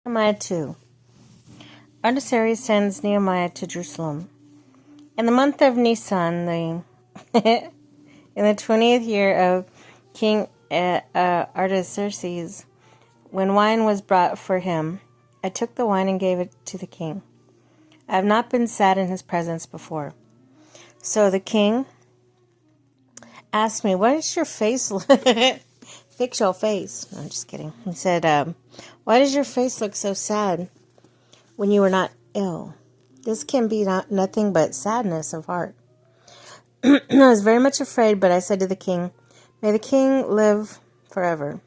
Nehemiah 2. Artaxerxes sends Nehemiah to Jerusalem. In the month of Nisan, in the 20th year of King Artaxerxes, when wine was brought for him, I took the wine and gave it to the king. I have not been sad in his presence before. So the king asked me, "What is your face like?" Fix your face. No, I'm just kidding. He said, "Why does your face look so sad when you are not ill? This can be nothing but sadness of heart." I was very much afraid, but I said to the king, "May the king live forever.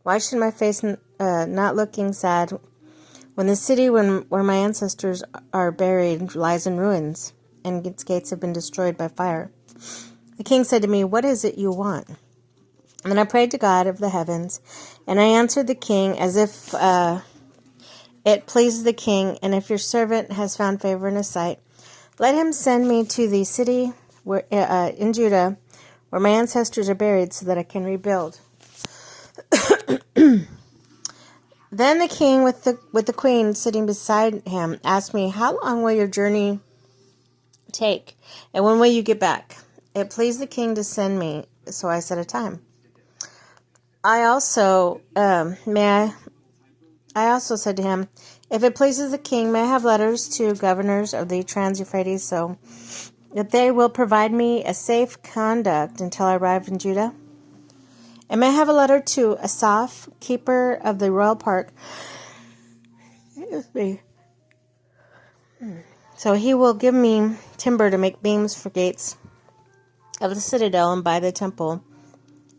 Why should my face not looking sad when the city where my ancestors are buried lies in ruins and its gates have been destroyed by fire?" The king said to me, "What is it you want?" And then I prayed to God of the heavens, and I answered the king as if it pleases the king, and if your servant has found favor in his sight, let him send me to the city where in Judah where my ancestors are buried so that I can rebuild. Then the king with the queen sitting beside him asked me, "How long will your journey take, and when will you get back?" It pleased the king to send me, so I set a time. I also said to him, "If it pleases the king, may I have letters to governors of the Trans-Euphrates so that they will provide me a safe conduct until I arrive in Judah? And may I have a letter to Asaph, keeper of the royal park, so he will give me timber to make beams for gates of the citadel and by the temple,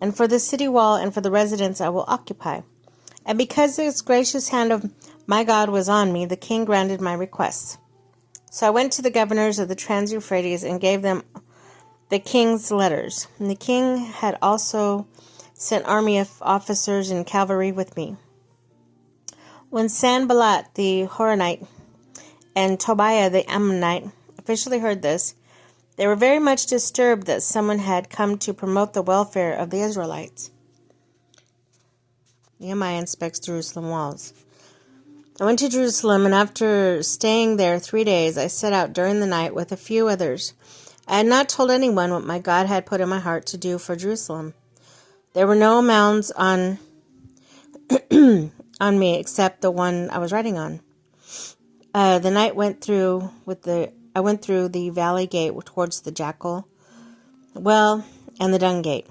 and for the city wall and for the residence I will occupy." And because the gracious hand of my God was on me, the king granted my requests. So I went to the governors of the Trans-Euphrates and gave them the king's letters. And the king had also sent army of officers and cavalry with me. When Sanballat the Horonite and Tobiah the Ammonite officially heard this, they were very much disturbed that someone had come to promote the welfare of the Israelites. Nehemiah inspects Jerusalem walls. I went to Jerusalem, and after staying there 3 days, I set out during the night with a few others. I had not told anyone what my God had put in my heart to do for Jerusalem. There were no mounds on me except the one I was riding on. The night I went through the valley gate towards the jackal well and the dung gate.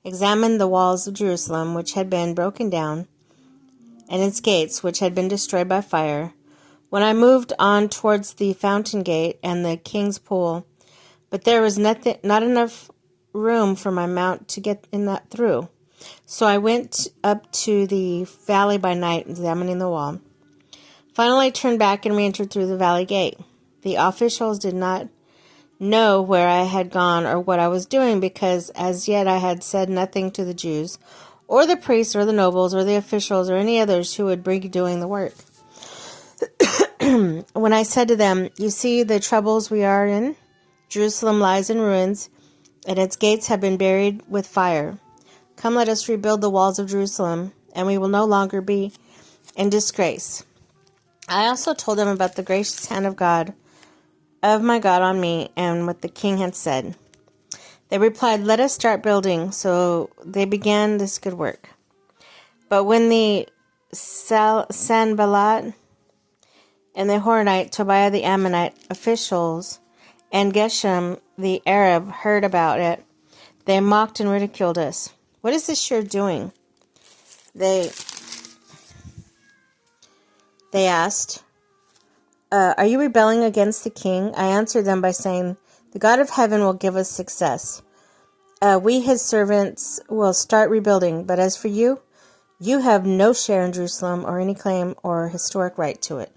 Examined the walls of Jerusalem, which had been broken down, and its gates, which had been destroyed by fire. When I moved on towards the fountain gate and the king's pool, but there was not enough room for my mount to get in that through. So I went up to the valley by night, examining the wall. Finally, I turned back and re-entered through the valley gate. The officials did not know where I had gone or what I was doing, because as yet I had said nothing to the Jews, or the priests, or the nobles, or the officials, or any others who would be doing the work. When I said to them, "You see the troubles we are in? Jerusalem lies in ruins, and its gates have been buried with fire. Come, let us rebuild the walls of Jerusalem, and we will no longer be in disgrace." I also told them about the gracious hand of my God on me, and what the king had said. They replied, "Let us start building." So they began this good work. But when the Sanballat and the Horonite, Tobiah the Ammonite officials, and Geshem the Arab heard about it, they mocked and ridiculed us. "What is this you're doing?" They asked. "Are you rebelling against the king?" I answered them by saying, "The God of heaven will give us success. We, his servants, will start rebuilding. But as for you, you have no share in Jerusalem or any claim or historic right to it."